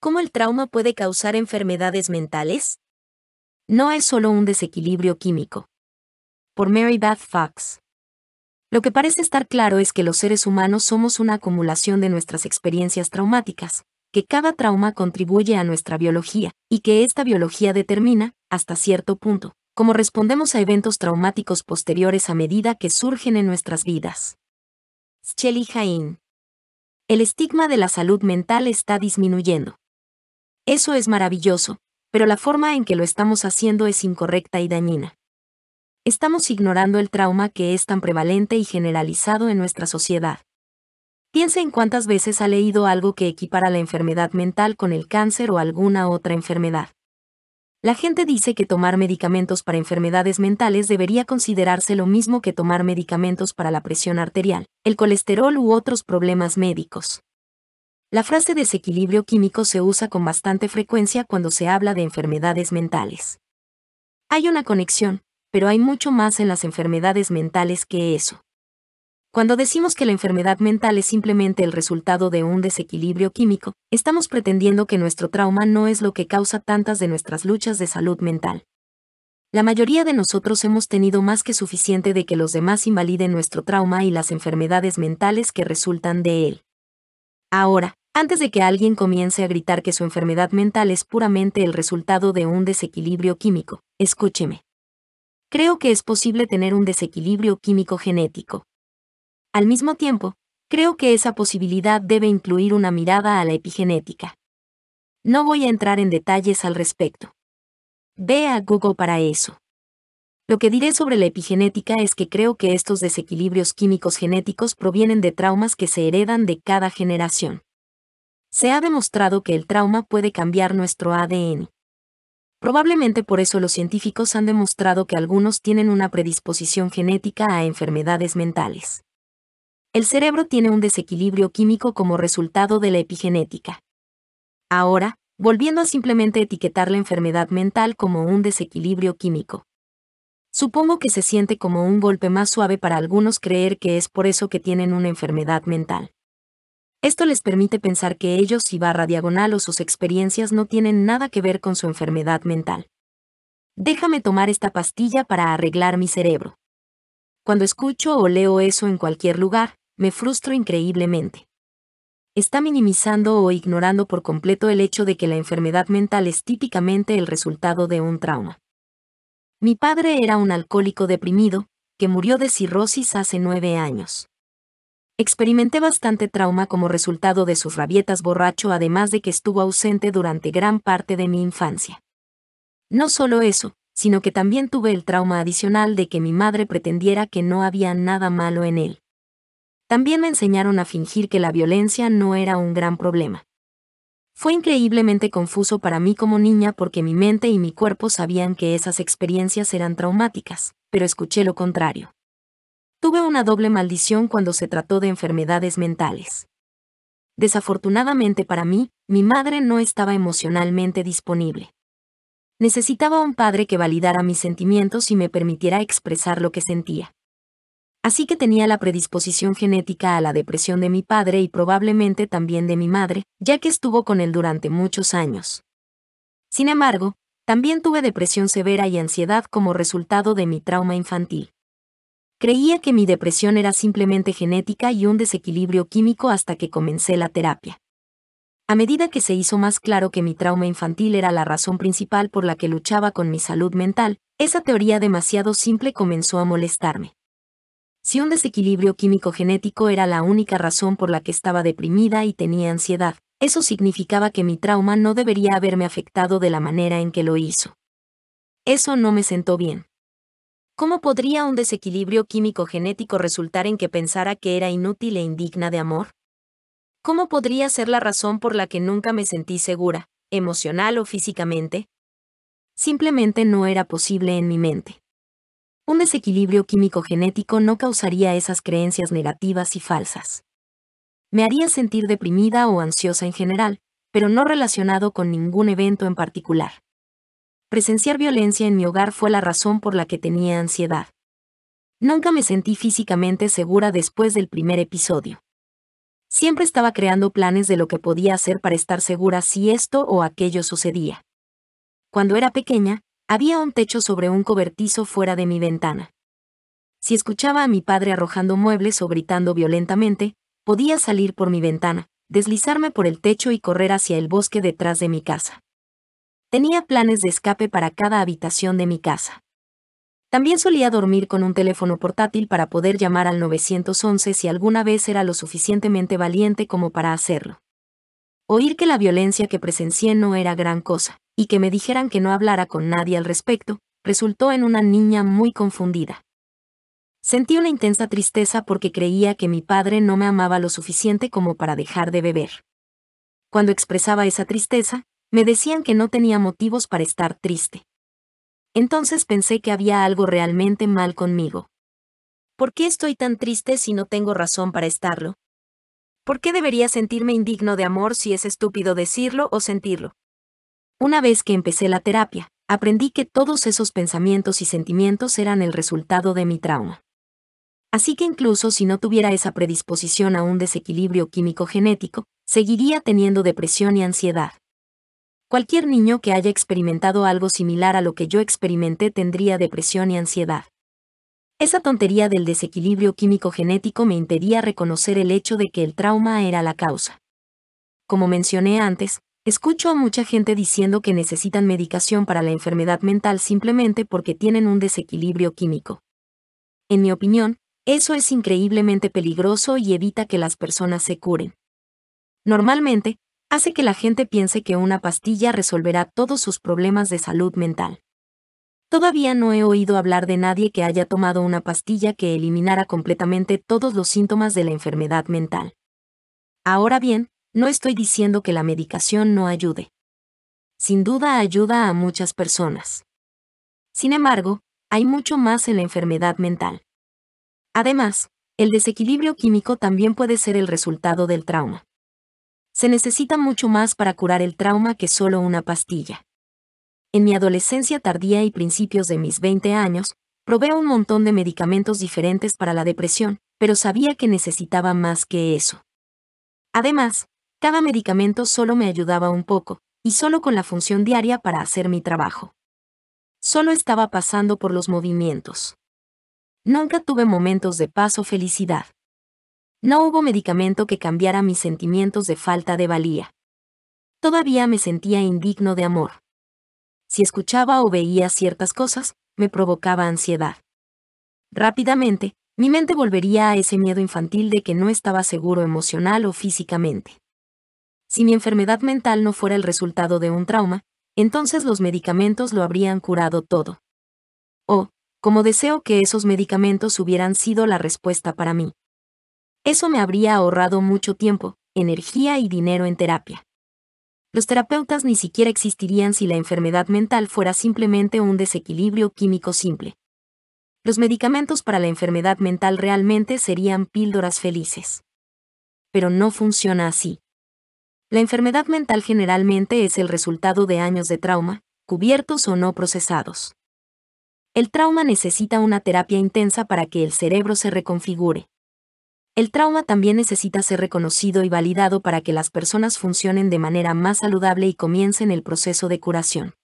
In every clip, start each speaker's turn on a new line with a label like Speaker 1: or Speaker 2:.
Speaker 1: ¿Cómo el trauma puede causar enfermedades mentales? No es solo un desequilibrio químico. Por Mary Beth Fox. Lo que parece estar claro es que los seres humanos somos una acumulación de nuestras experiencias traumáticas, que cada trauma contribuye a nuestra biología, y que esta biología determina, hasta cierto punto, cómo respondemos a eventos traumáticos posteriores a medida que surgen en nuestras vidas. Shelley Jain. El estigma de la salud mental está disminuyendo. Eso es maravilloso, pero la forma en que lo estamos haciendo es incorrecta y dañina. Estamos ignorando el trauma que es tan prevalente y generalizado en nuestra sociedad. Piense en cuántas veces ha leído algo que equipara la enfermedad mental con el cáncer o alguna otra enfermedad. La gente dice que tomar medicamentos para enfermedades mentales debería considerarse lo mismo que tomar medicamentos para la presión arterial, el colesterol u otros problemas médicos. La frase desequilibrio químico se usa con bastante frecuencia cuando se habla de enfermedades mentales. Hay una conexión, pero hay mucho más en las enfermedades mentales que eso. Cuando decimos que la enfermedad mental es simplemente el resultado de un desequilibrio químico, estamos pretendiendo que nuestro trauma no es lo que causa tantas de nuestras luchas de salud mental. La mayoría de nosotros hemos tenido más que suficiente de que los demás invaliden nuestro trauma y las enfermedades mentales que resultan de él. Ahora, antes de que alguien comience a gritar que su enfermedad mental es puramente el resultado de un desequilibrio químico, escúcheme. Creo que es posible tener un desequilibrio químico genético. Al mismo tiempo, creo que esa posibilidad debe incluir una mirada a la epigenética. No voy a entrar en detalles al respecto. Ve a Google para eso. Lo que diré sobre la epigenética es que creo que estos desequilibrios químicos genéticos provienen de traumas que se heredan de cada generación. Se ha demostrado que el trauma puede cambiar nuestro ADN. Probablemente por eso los científicos han demostrado que algunos tienen una predisposición genética a enfermedades mentales. El cerebro tiene un desequilibrio químico como resultado de la epigenética. Ahora, volviendo a simplemente etiquetar la enfermedad mental como un desequilibrio químico. Supongo que se siente como un golpe más suave para algunos creer que es por eso que tienen una enfermedad mental. Esto les permite pensar que ellos /diagonal o sus experiencias no tienen nada que ver con su enfermedad mental. Déjame tomar esta pastilla para arreglar mi cerebro. Cuando escucho o leo eso en cualquier lugar, me frustro increíblemente. Está minimizando o ignorando por completo el hecho de que la enfermedad mental es típicamente el resultado de un trauma. Mi padre era un alcohólico deprimido, que murió de cirrosis hace 9 años. Experimenté bastante trauma como resultado de sus rabietas borracho, además de que estuvo ausente durante gran parte de mi infancia. No solo eso, sino que también tuve el trauma adicional de que mi madre pretendiera que no había nada malo en él. También me enseñaron a fingir que la violencia no era un gran problema. Fue increíblemente confuso para mí como niña porque mi mente y mi cuerpo sabían que esas experiencias eran traumáticas, pero escuché lo contrario. Tuve una doble maldición cuando se trató de enfermedades mentales. Desafortunadamente para mí, mi madre no estaba emocionalmente disponible. Necesitaba un padre que validara mis sentimientos y me permitiera expresar lo que sentía. Así que tenía la predisposición genética a la depresión de mi padre y probablemente también de mi madre, ya que estuvo con él durante muchos años. Sin embargo, también tuve depresión severa y ansiedad como resultado de mi trauma infantil. Creía que mi depresión era simplemente genética y un desequilibrio químico hasta que comencé la terapia. A medida que se hizo más claro que mi trauma infantil era la razón principal por la que luchaba con mi salud mental, esa teoría demasiado simple comenzó a molestarme. Si un desequilibrio químico genético era la única razón por la que estaba deprimida y tenía ansiedad, eso significaba que mi trauma no debería haberme afectado de la manera en que lo hizo. Eso no me sentó bien. ¿Cómo podría un desequilibrio químico genético resultar en que pensara que era inútil e indigna de amor? ¿Cómo podría ser la razón por la que nunca me sentí segura, emocional o físicamente? Simplemente no era posible en mi mente. Un desequilibrio químico genético no causaría esas creencias negativas y falsas. Me haría sentir deprimida o ansiosa en general, pero no relacionado con ningún evento en particular. Presenciar violencia en mi hogar fue la razón por la que tenía ansiedad. Nunca me sentí físicamente segura después del primer episodio. Siempre estaba creando planes de lo que podía hacer para estar segura si esto o aquello sucedía. Cuando era pequeña, había un techo sobre un cobertizo fuera de mi ventana. Si escuchaba a mi padre arrojando muebles o gritando violentamente, podía salir por mi ventana, deslizarme por el techo y correr hacia el bosque detrás de mi casa. Tenía planes de escape para cada habitación de mi casa. También solía dormir con un teléfono portátil para poder llamar al 911 si alguna vez era lo suficientemente valiente como para hacerlo. Oír que la violencia que presencié no era gran cosa, y que me dijeran que no hablara con nadie al respecto, resultó en una niña muy confundida. Sentí una intensa tristeza porque creía que mi padre no me amaba lo suficiente como para dejar de beber. Cuando expresaba esa tristeza, me decían que no tenía motivos para estar triste. Entonces pensé que había algo realmente mal conmigo. ¿Por qué estoy tan triste si no tengo razón para estarlo? ¿Por qué debería sentirme indigno de amor si es estúpido decirlo o sentirlo? Una vez que empecé la terapia, aprendí que todos esos pensamientos y sentimientos eran el resultado de mi trauma. Así que incluso si no tuviera esa predisposición a un desequilibrio químico genético, seguiría teniendo depresión y ansiedad. Cualquier niño que haya experimentado algo similar a lo que yo experimenté tendría depresión y ansiedad. Esa tontería del desequilibrio químico genético me impedía reconocer el hecho de que el trauma era la causa. Como mencioné antes, escucho a mucha gente diciendo que necesitan medicación para la enfermedad mental simplemente porque tienen un desequilibrio químico. En mi opinión, eso es increíblemente peligroso y evita que las personas se curen. Normalmente, hace que la gente piense que una pastilla resolverá todos sus problemas de salud mental. Todavía no he oído hablar de nadie que haya tomado una pastilla que eliminara completamente todos los síntomas de la enfermedad mental. Ahora bien, no estoy diciendo que la medicación no ayude. Sin duda ayuda a muchas personas. Sin embargo, hay mucho más en la enfermedad mental. Además, el desequilibrio químico también puede ser el resultado del trauma. Se necesita mucho más para curar el trauma que solo una pastilla. En mi adolescencia tardía y principios de mis 20 años, probé un montón de medicamentos diferentes para la depresión, pero sabía que necesitaba más que eso. Además, cada medicamento solo me ayudaba un poco, y solo con la función diaria para hacer mi trabajo. Solo estaba pasando por los movimientos. Nunca tuve momentos de paz o felicidad. No hubo medicamento que cambiara mis sentimientos de falta de valía. Todavía me sentía indigno de amor. Si escuchaba o veía ciertas cosas, me provocaba ansiedad. Rápidamente, mi mente volvería a ese miedo infantil de que no estaba seguro emocional o físicamente. Si mi enfermedad mental no fuera el resultado de un trauma, entonces los medicamentos lo habrían curado todo. O, como deseo que esos medicamentos hubieran sido la respuesta para mí. Eso me habría ahorrado mucho tiempo, energía y dinero en terapia. Los terapeutas ni siquiera existirían si la enfermedad mental fuera simplemente un desequilibrio químico simple. Los medicamentos para la enfermedad mental realmente serían píldoras felices. Pero no funciona así. La enfermedad mental generalmente es el resultado de años de trauma, cubiertos o no procesados. El trauma necesita una terapia intensa para que el cerebro se reconfigure. El trauma también necesita ser reconocido y validado para que las personas funcionen de manera más saludable y comiencen el proceso de curación.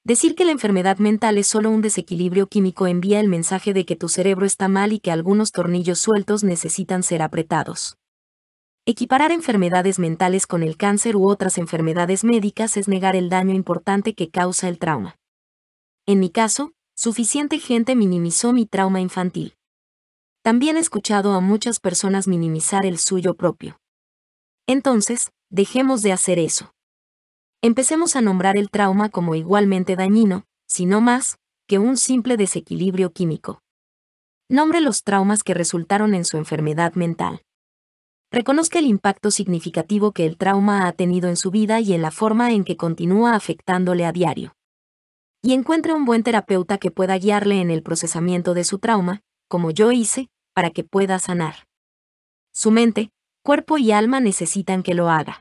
Speaker 1: Decir que la enfermedad mental es solo un desequilibrio químico envía el mensaje de que tu cerebro está mal y que algunos tornillos sueltos necesitan ser apretados. Equiparar enfermedades mentales con el cáncer u otras enfermedades médicas es negar el daño importante que causa el trauma. En mi caso, suficiente gente minimizó mi trauma infantil. También he escuchado a muchas personas minimizar el suyo propio. Entonces, dejemos de hacer eso. Empecemos a nombrar el trauma como igualmente dañino, si no más, que un simple desequilibrio químico. Nombre los traumas que resultaron en su enfermedad mental. Reconozca el impacto significativo que el trauma ha tenido en su vida y en la forma en que continúa afectándole a diario. Y encuentre un buen terapeuta que pueda guiarle en el procesamiento de su trauma, como yo hice, para que pueda sanar. Su mente, cuerpo y alma necesitan que lo haga.